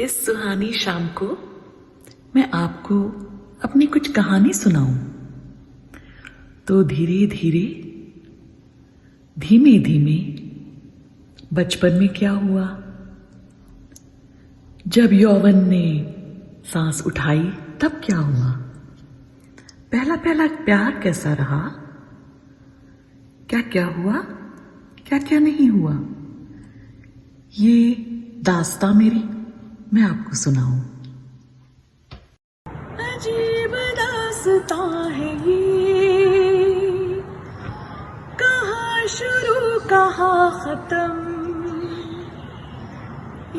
इस सुहानी शाम को मैं आपको अपनी कुछ कहानी सुनाऊं तो धीरे धीरे धीमे धीमे बचपन में क्या हुआ, जब यौवन ने सांस उठाई तब क्या हुआ, पहला पहला प्यार कैसा रहा, क्या क्या हुआ, क्या क्या नहीं हुआ, ये दास्तां मेरी मैं आपको सुनाऊं। अजीब दास्तां है ये, कहाँ शुरू कहाँ खत्म,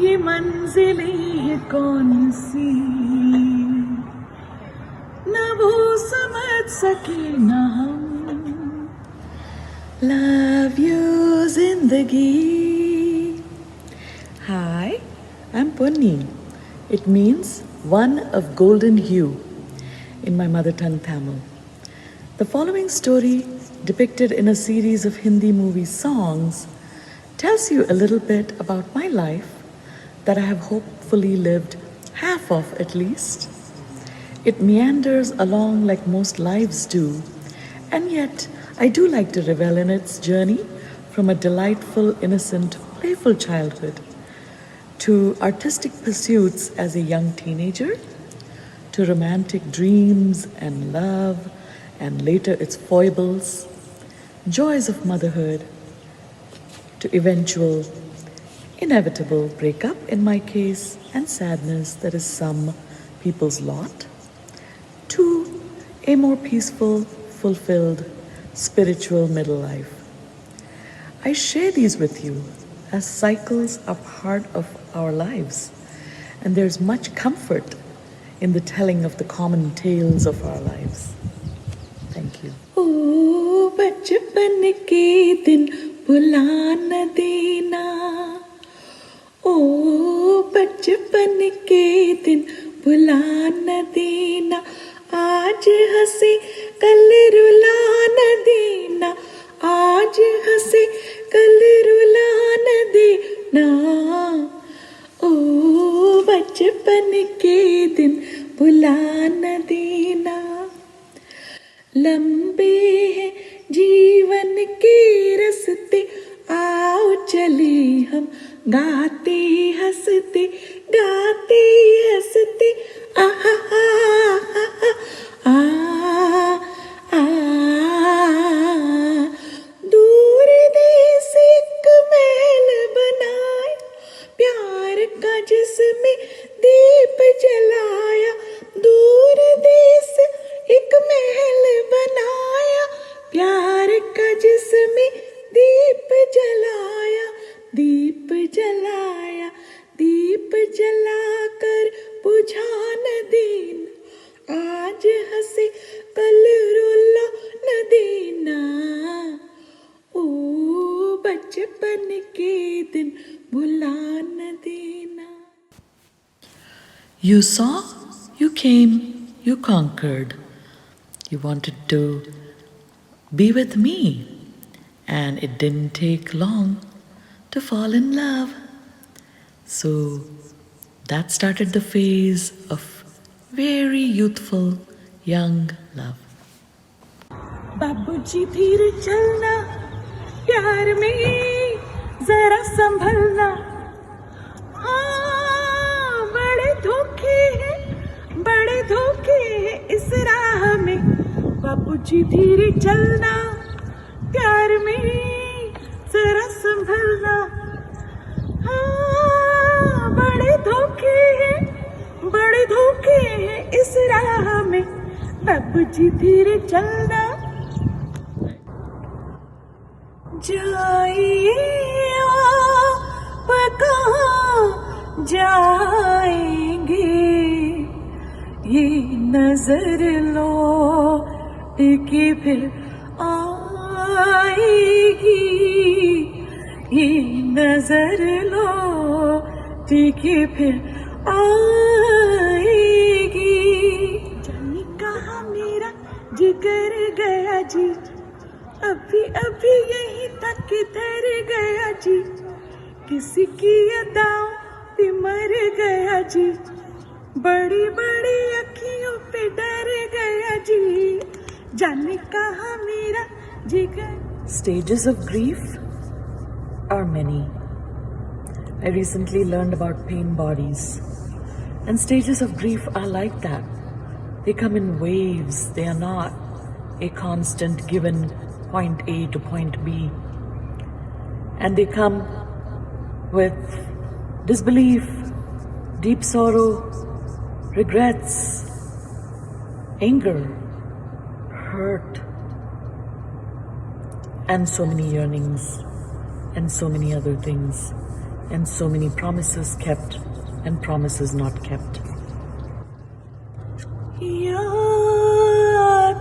ये मंजिलें कौन सी न वो समझ सके न हम। Love you zindagi. Hi, I'm Punni. It means one of golden hue in my mother tongue Tamil. The following story, depicted in a series of Hindi movie songs, tells you a little bit about my life that I have hopefully lived half of at least. It meanders along like most lives do, and yet I do like to revel in its journey from a delightful, innocent, playful childhood to artistic pursuits as a young teenager, to romantic dreams and love, and later its foibles, joys of motherhood, to eventual, inevitable breakup in my case, and sadness that is some people's lot, to a more peaceful, fulfilled, spiritual middle life. I share these with you as cycles are part of our lives, and there's much comfort in the telling of the common tales of our lives. Thank you. Oh, बचपन के दिन भुला न देना, ओ बचपन के दिन भुला न देना, आज हंसे कल रुला न देना, आज हंसे कल रुला न देना, ओ बचपन के दिन भुला न देना। लंबे हैं जीवन के रास्ते, आओ चले हम गाते हंसते, गाते हंसते, आहा आ आ दूर देश एक महल बनाया, प्यार का जिसमें दीप जलाया, दूर देश एक महल बनाया, प्यार का जिसमें दीप जलाया, दीप जलाया, दीप जलाकर बुझा न देना, आज हंसे कल रुला न देना, ओ बचपन के दिन भुला न देना। You saw, you came, you conquered. You wanted to be with me, and it didn't take long to fall in love. So that started the phase of very youthful young love. बाबूजी धीरे चलना, प्यार में जरा संभलना, हाँ बड़े धोखे हैं, बड़े धोखे हैं इस राह में, बाबूजी धीरे चलना, प्यार में जरा संभलना, हाँ बड़े धोखे हैं, बड़े धोखे हैं इस राह में, बाबूजी धीरे चलना। जाइए आप कहाँ जाएंगे, ये नजर लौट के फिर आएगी, ये नजर लौट के फिर आएगी। जाने कहाँ मेरा जिगर गया जी, अभी अभी यहीं तक किधर गया जी, किसी की अदाओं पे मर गया जी, बड़ी बड़ी अखियों पे डर गया जी, जाने कहा मेरा जिगर. Stages of grief are many. I recently learned about pain bodies. And stages of grief are like that. They come in waves. They are not a constant given point A to point B. And they come with disbelief, deep sorrow, regrets, anger, hurt, and so many yearnings, and so many other things, and so many promises kept and promises not kept. याद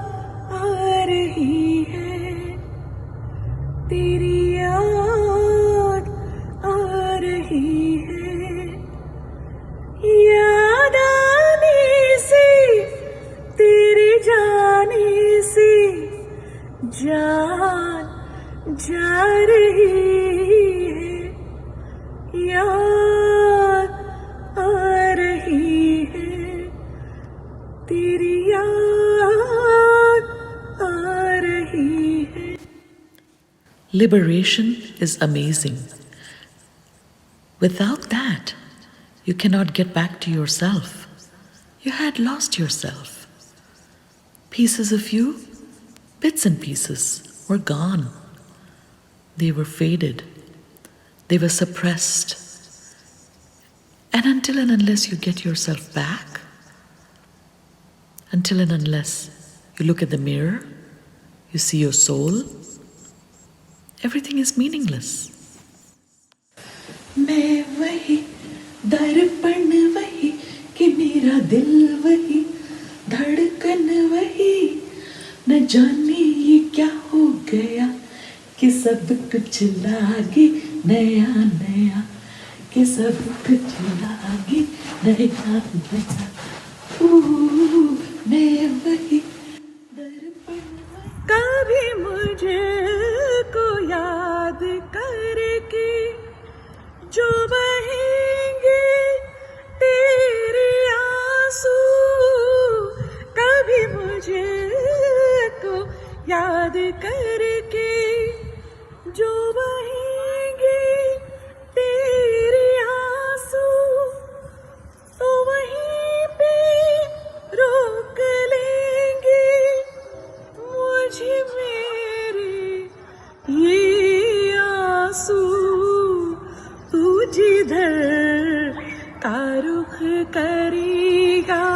आ रही है, तेरी याद आ रही है, याद आने से तेरे जाने से जान जा रही है, याद आ रही है, तेरी याद आ रही है. Liberation is amazing. Without that, you cannot get back to yourself. You had lost yourself. Pieces of you, bits and pieces, were gone. They were faded. They were suppressed. And until and unless you get yourself back, until and unless you look at the mirror, you see your soul, everything is meaningless. मैं वही दर्पण वही कि मेरा दिल वही धड़कन वही, न जाने ये क्या हो गया कि सब कुछ लागे नया नया, कि सब कुछ लागे नया नया. मैं वही दर्पण. कभी मुझे को याद करके जो बहेंगे तेरे आंसू, कभी मुझे को याद करके जो बहेंगे तेरे आंसू, तो वहीं पे रोक लेंगे मुझे मेरे ये आंसू. तू जिधर का रुख करेगा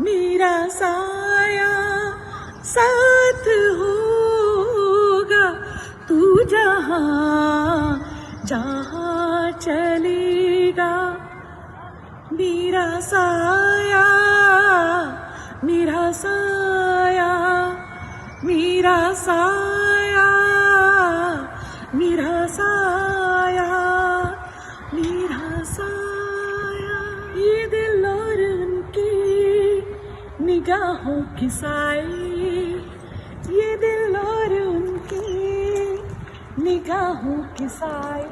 मेरा साया साथ होगा, तू जहाँ जहाँ चलेगा मेरा साया, मेरा साया, मेरा साया, मेरा साया, मेरा साया. ये दिल और उनकी निगाहों की साए, ये दिल और उनकी निगाहों की साए,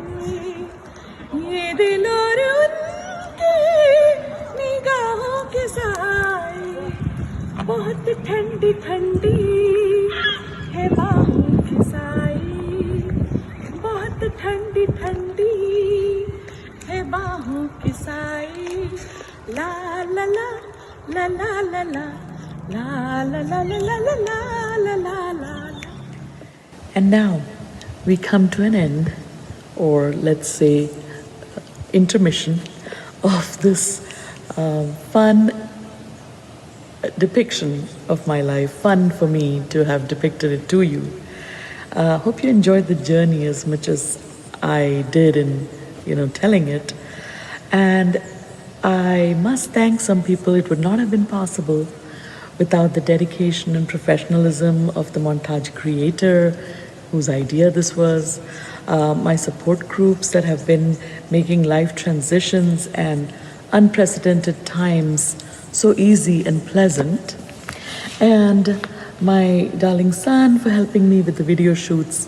ये दिल और उनकी निगाहों के साए. बहुत ठंडी ठंडी है बाहों की साए, बहुत ठंडी ठंडी है बाहों की साए. ला ला ला ला ला ला ला ला ला ला ला ला ला ला ला. And now we come to an end, or let's say intermission, of this fun depiction of my life. Fun for me to have depicted it to you. Hope you enjoyed the journey as much as I did in telling it. And I must thank some people. It would not have been possible without the dedication and professionalism of the montage creator, whose idea this was, my support groups that have been making life transitions and unprecedented times so easy and pleasant, and my darling son for helping me with the video shoots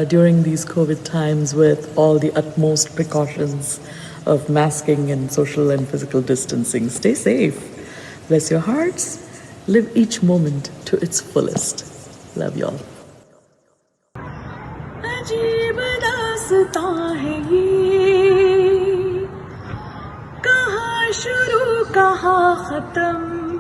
during these COVID times with all the utmost precautions. of masking and social and physical distancing. Stay safe. Bless your hearts. Live each moment to its fullest. Love y'all. अजीब दास्तां है ये, कहाँ शुरू कहाँ खत्म,